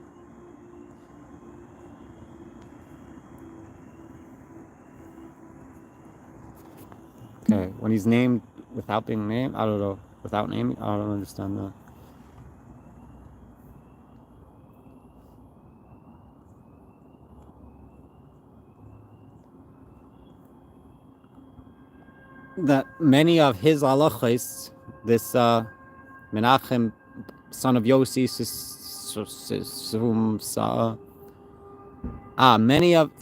Okay, when he's named without being named, I don't know. Without naming, I don't understand that. That many of his halachos, this Menachem, son of Yossi,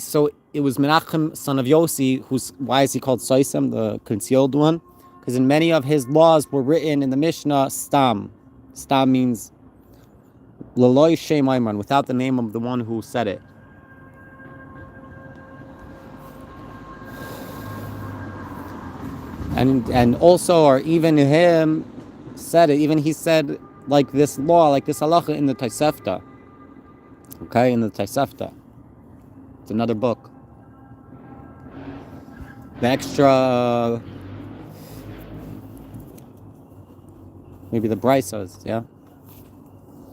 so it was Menachem, son of Yossi, why is he called Soisem, the concealed one? Because in many of his laws were written in the Mishnah, Stam. Stam means L'loi Shem Ayman, without the name of the one who said it. And also, or even him said it, even he said, like this law, like this halacha in the Tosefta. Okay, in the Tosefta. It's another book. The extra, maybe the Brisas, yeah?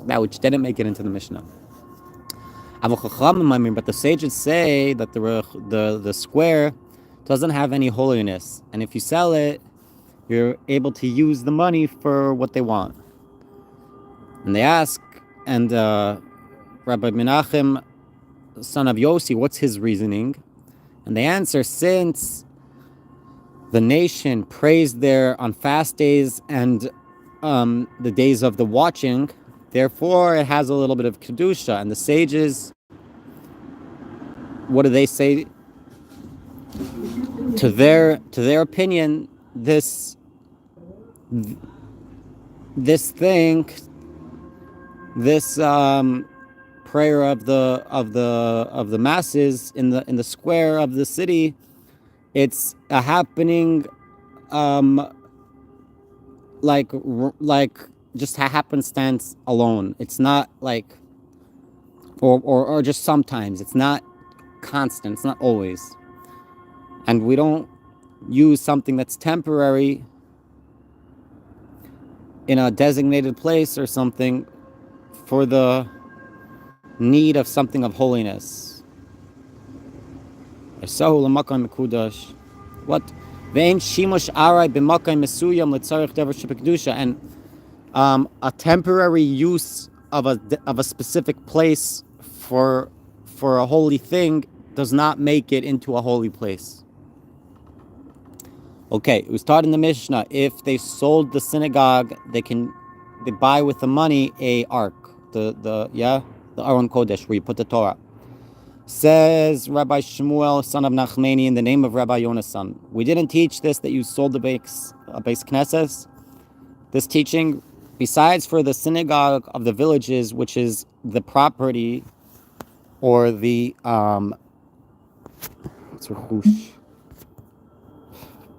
That which didn't make it into the Mishnah. But the sages say that the square doesn't have any holiness. And if you sell it, you're able to use the money for what they want. And they ask, and Rabbi Menachem, son of Yossi, what's his reasoning? And they answer, since the nation prays there on fast days and the days of the watching, therefore it has a little bit of kedusha. And the sages, what do they say? To their opinion, this thing, this prayer of the masses in the square of the city, it's a happening like just happenstance alone. It's not like or just sometimes. It's not constant. It's not always. And we don't use something that's temporary in a designated place or something for the need of something of holiness. What? And a temporary use of a specific place for a holy thing does not make it into a holy place. Okay, it was taught in the Mishnah, if they sold the synagogue, they buy with the money a ark, the Aron Kodesh, where you put the Torah. Says Rabbi Shmuel, son of Nachmani, in the name of Rabbi Yonasan, we didn't teach this, that you sold the Beis Knesses. This teaching, besides for the synagogue of the villages, which is the property or the It's rechush.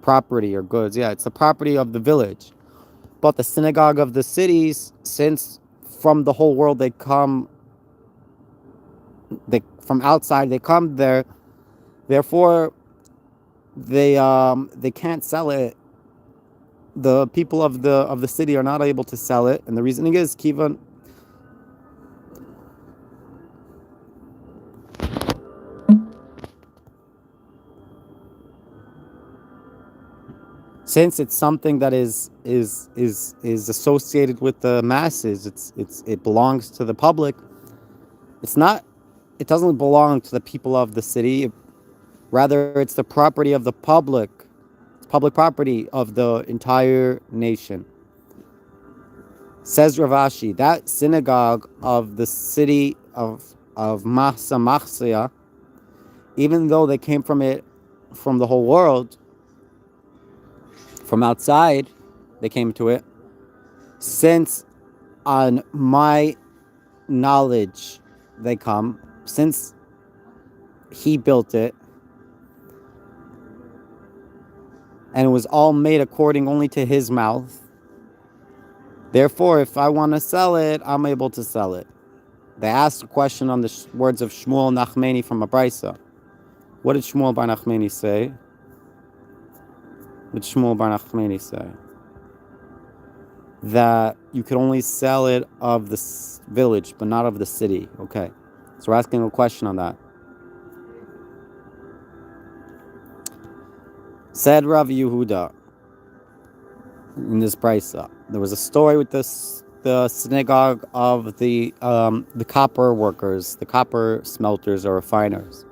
Property or goods. Yeah, it's the property of the village. But the synagogue of the cities, since from the whole world they come, from outside they come there, therefore they can't sell it. The people of the city are not able to sell it, and the reasoning is kivan. Since it's something that is associated with the masses, it belongs to the public. It doesn't belong to the people of the city. Rather, it's the property of the public. It's public property of the entire nation. Says Rav Ashi, that synagogue of the city of Machsa, even though they came from the whole world, from outside, they came to it. Since on my knowledge they come, since he built it, and it was all made according only to his mouth, therefore, if I want to sell it, I'm able to sell it. They asked a question on the words of Shmuel Nachmani from a Brisa. What did Shmuel Bar Nachmani say? What did Shmuel Bar Nachmani say? That you could only sell it of the village, but not of the city. Okay. So we're asking a question on that. Said Rav Yehuda in this Brisa, there was a story with the synagogue of the copper workers, the copper smelters or refiners.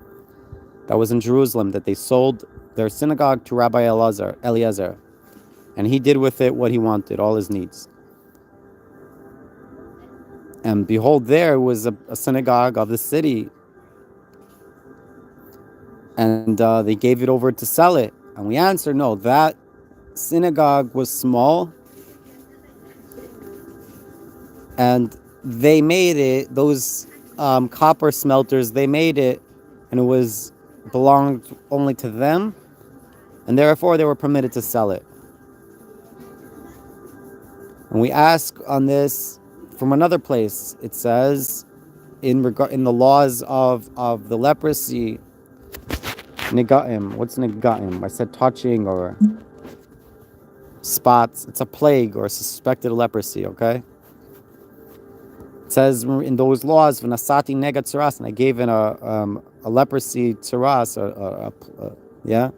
That was in Jerusalem, that they sold their synagogue to Rabbi Eliezer, and he did with it what he wanted, all his needs. And behold, there was a synagogue of the city, and they gave it over to sell it. And we answered, no, that synagogue was small, and they made it, those copper smelters, they made it, and it belonged only to them, and therefore they were permitted to sell it. And we ask on this from another place. It says in the laws of the leprosy, negaim. What's negaim? I said touching or spots. It's a plague or suspected leprosy. Okay. It says in those laws, "V'nasati nega tzaras," and I gave in a leprosy tzaras, yeah.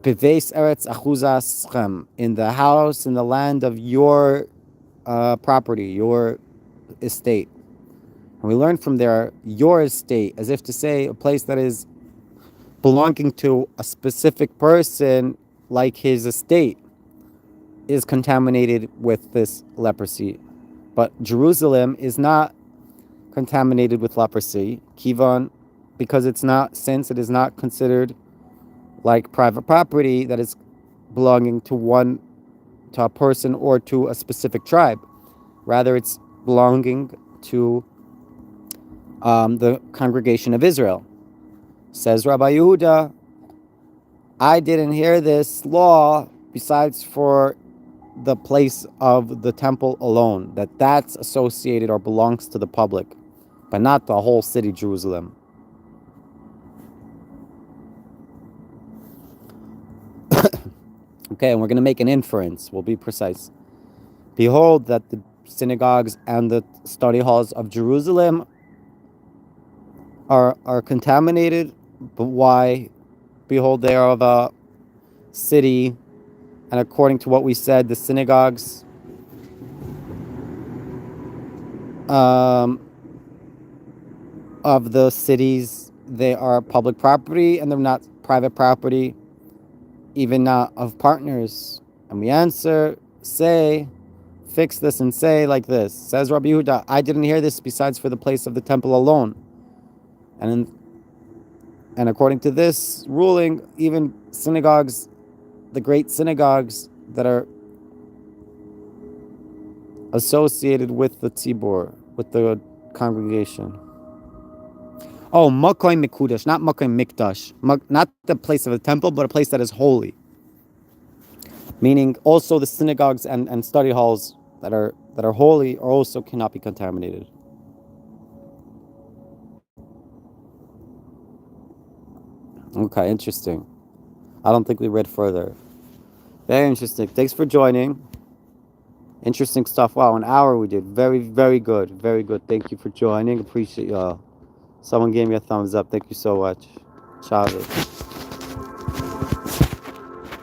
Beveis eretz achuzas Shechem, in the house, in the land of your property, your estate. And we learn from there, your estate, as if to say a place that is belonging to a specific person, like his estate, is contaminated with this leprosy. But Jerusalem is not contaminated with leprosy, kivan, because since it is not considered like private property that is belonging to a person or to a specific tribe. Rather, it's belonging to the congregation of Israel. Says Rabbi Yehuda, I didn't hear this law besides for the place of the temple alone, that's associated or belongs to the public, but not the whole city, Jerusalem. Okay, and we're going to make an inference. We'll be precise. Behold, that the synagogues and the study halls of Jerusalem are contaminated, but why? Behold, they are of a city, and according to what we said, the synagogues of the cities, they are public property, and they're not private property, even not of partners. And we fix this and say like this. Says Rabbi Yehuda, I didn't hear this besides for the place of the temple alone. And according to this ruling, even synagogues, the great synagogues that are associated with the tzibur, with the congregation. Oh, Makoim Mikudash, not Makoim Mikdash. Not the place of the temple, but a place that is holy. Meaning also the synagogues and study halls that are holy or also cannot be contaminated. Okay, interesting. I don't think we read further. Very interesting. Thanks for joining. Interesting stuff. Wow, an hour we did. Very, very good. Very good. Thank you for joining. Appreciate y'all. Someone gave me a thumbs up. Thank you so much. Ciao.